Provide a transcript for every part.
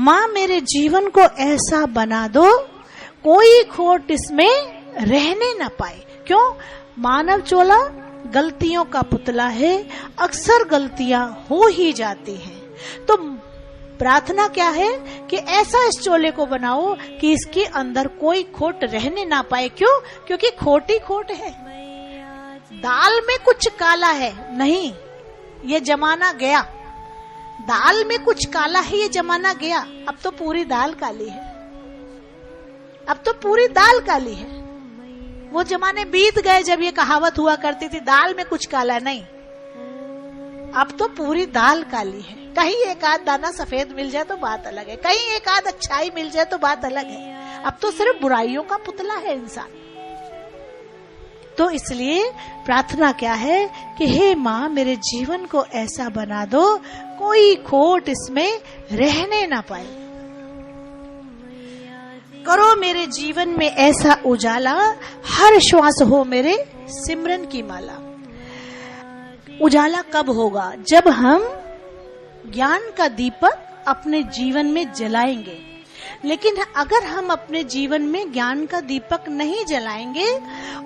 माँ मेरे जीवन को ऐसा बना दो कोई खोट इसमें रहने न पाए। क्यों? मानव चोला गलतियों का पुतला है, अक्सर गलतियां हो ही जाती हैं। तो प्रार्थना क्या है कि ऐसा इस चोले को बनाओ कि इसके अंदर कोई खोट रहने ना पाए। क्यों? क्योंकि खोट ही खोट है। दाल में कुछ काला है नहीं, ये जमाना गया। दाल में कुछ काला है, ये जमाना गया। अब तो पूरी दाल काली है, अब तो पूरी दाल काली है। वो जमाने बीत गए जब ये कहावत हुआ करती थी दाल में कुछ काला नहीं। अब तो पूरी दाल काली है। कहीं एक आध दाना सफेद मिल जाए तो बात अलग है, कहीं एक आध अच्छाई मिल जाए तो बात अलग है। अब तो सिर्फ बुराइयों का पुतला है इंसान। तो इसलिए प्रार्थना क्या है कि हे माँ मेरे जीवन को ऐसा बना दो कोई खोट इसमें रहने ना पाए। करो मेरे जीवन में ऐसा उजाला, हर श्वास हो मेरे सिमरन की माला। उजाला कब होगा? जब हम ज्ञान का दीपक अपने जीवन में जलाएंगे। लेकिन अगर हम अपने जीवन में ज्ञान का दीपक नहीं जलाएंगे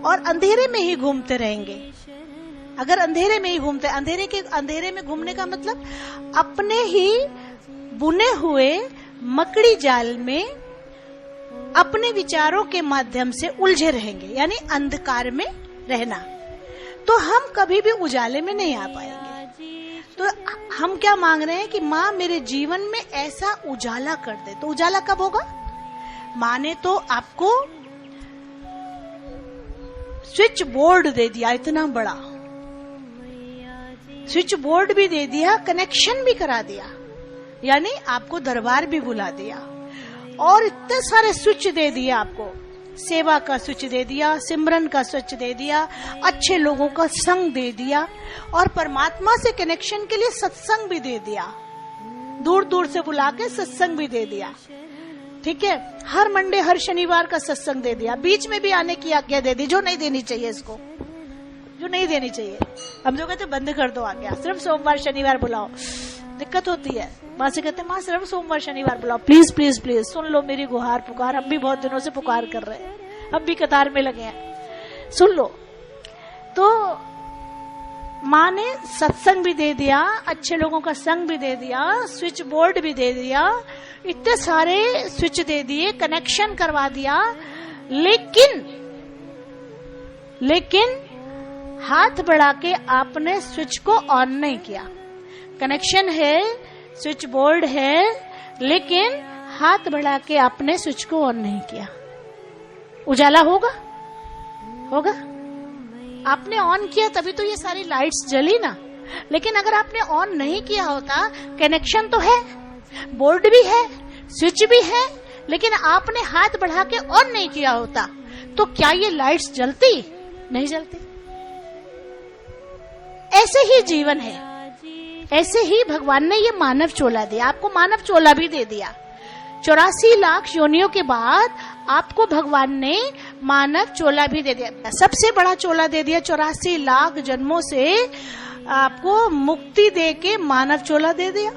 और अंधेरे में ही घूमते रहेंगे, अगर अंधेरे में ही घूमते, अंधेरे में घूमने का मतलब अपने ही बुने हुए मकड़ी जाल में अपने विचारों के माध्यम से उलझे रहेंगे, यानी अंधकार में रहना, तो हम कभी भी उजाले में नहीं आ पाएंगे। तो हम क्या मांग रहे हैं कि माँ मेरे जीवन में ऐसा उजाला कर दे। तो उजाला कब होगा? माँ ने तो आपको स्विच बोर्ड दे दिया, इतना बड़ा स्विच बोर्ड भी दे दिया, कनेक्शन भी करा दिया, यानी आपको दरबार भी बुला दिया और इतने सारे स्विच दे दिया आपको। सेवा का स्विच दे दिया, सिमरन का स्विच दे दिया, अच्छे लोगों का संग दे दिया और परमात्मा से कनेक्शन के लिए सत्संग भी दे दिया। दूर दूर से बुला के सत्संग भी दे दिया। ठीक है, हर मंडे हर शनिवार का सत्संग दे दिया। बीच में भी आने की आज्ञा दे दी, जो नहीं देनी चाहिए इसको, जो नहीं देनी चाहिए। हम जो कहते बंद कर दो आज्ञा, सिर्फ सोमवार शनिवार बुलाओ। दिक्कत होती है, माँ से कहते माँ सिर्फ सोमवार शनिवार बुलाओ, प्लीज प्लीज प्लीज सुन लो मेरी गुहार पुकार। हम भी बहुत दिनों से पुकार कर रहे हैं, हम भी कतार में लगे हैं, सुन लो। तो माँ ने सत्संग भी दे दिया, अच्छे लोगों का संग भी दे दिया, स्विच बोर्ड भी दे दिया, इतने सारे स्विच दे दिए, कनेक्शन करवा दिया। लेकिन हाथ बढ़ा के आपने स्विच को ऑन नहीं किया। कनेक्शन है, स्विच बोर्ड है, लेकिन हाथ बढ़ा के आपने स्विच को ऑन नहीं किया। उजाला होगा? होगा? आपने ऑन किया तभी तो ये सारी लाइट्स जली ना। लेकिन अगर आपने ऑन नहीं किया होता, कनेक्शन तो है, बोर्ड भी है, स्विच भी है, लेकिन आपने हाथ बढ़ा के ऑन नहीं किया होता, तो क्या ये लाइट्स जलती? नहीं जलती। ऐसे ही जीवन है, ऐसे ही भगवान ने ये मानव चोला दिया। आपको मानव चोला भी दे दिया। 84 लाख योनियों के बाद आपको भगवान ने मानव चोला भी दे दिया। सबसे बड़ा चोला दे दिया। 84 लाख जन्मों से आपको मुक्ति दे के मानव चोला दे दिया,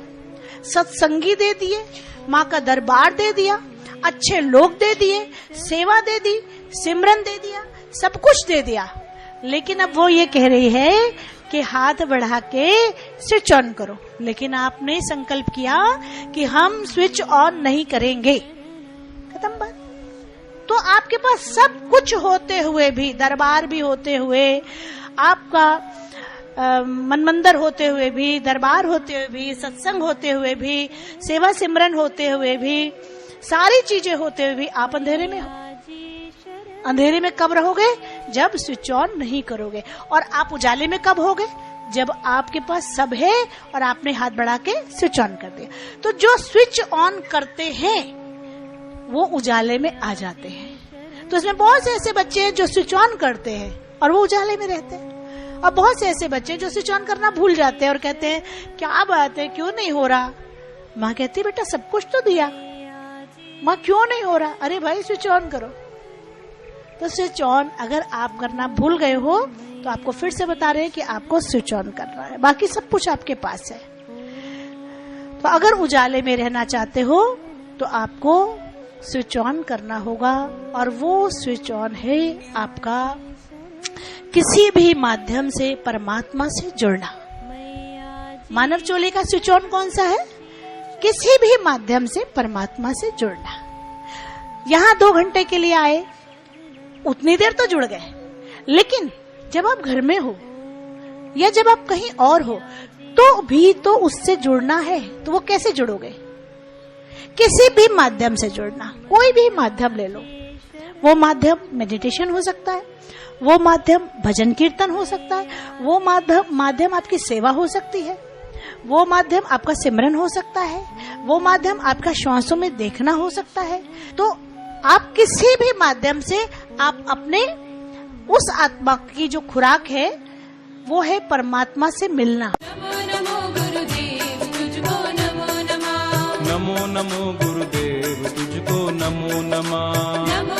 सत्संगी दे दिए, माँ का दरबार दे दिया, अच्छे लोग दे दिए, सेवा दे दी, सिमरन दे दिया, सब कुछ दे दिया। लेकिन अब वो ये कह रही है कि हाथ बढ़ा के स्विच ऑन करो। लेकिन आपने संकल्प किया कि हम स्विच ऑन नहीं करेंगे, खत्म बात। तो आपके पास सब कुछ होते हुए भी, दरबार भी होते हुए, आपका मनमंदिर होते हुए भी, दरबार होते हुए भी, सत्संग होते हुए भी, सेवा सिमरन होते हुए भी, सारी चीजें होते हुए भी आप अंधेरे में हो। अंधेरे में कब रहोगे? जब स्विच ऑन नहीं करोगे। और आप उजाले में कब होगे? जब आपके पास सब है और आपने हाथ बढ़ा के स्विच ऑन कर दिया। तो जो स्विच ऑन करते हैं वो उजाले में आ जाते हैं। तो इसमें बहुत से ऐसे बच्चे हैं जो स्विच ऑन करते हैं और वो उजाले में रहते हैं, और बहुत से ऐसे बच्चे जो स्विच ऑन करना भूल जाते हैं और कहते हैं क्या बात है, क्यों नहीं हो रहा? माँ कहती है बेटा सब कुछ तो दिया, माँ क्यों नहीं हो रहा? अरे भाई स्विच ऑन करो। तो स्विच ऑन अगर आप करना भूल गए हो तो आपको फिर से बता रहे हैं कि आपको स्विच ऑन करना है, बाकी सब कुछ आपके पास है। तो अगर उजाले में रहना चाहते हो तो आपको स्विच ऑन करना होगा, और वो स्विच ऑन है आपका किसी भी माध्यम से परमात्मा से जुड़ना। मानव चोले का स्विच ऑन कौन सा है? किसी भी माध्यम से परमात्मा से जुड़ना। यहाँ 2 घंटे के लिए आए, उतनी देर तो जुड़ गए, लेकिन जब आप घर में हो या जब आप कहीं और हो तो भी तो उससे जुड़ना है। तो वो कैसे जुड़ोगे? किसी भी माध्यम से जुड़ना। कोई भी माध्यम ले लो। वो माध्यम मेडिटेशन हो सकता है, वो माध्यम भजन कीर्तन हो सकता है, वो माध्यम आपकी सेवा हो सकती है, वो माध्यम आपका सिमरन हो सकता है, वो माध्यम आपका श्वासों में देखना हो सकता है। तो आप किसी भी माध्यम से आप अपने उस आत्मा की जो खुराक है वो है परमात्मा से मिलना। नमो गुरुदेव तुझको नमो नमः। नमो नमो गुरुदेव तुझको नमो नमः। नमो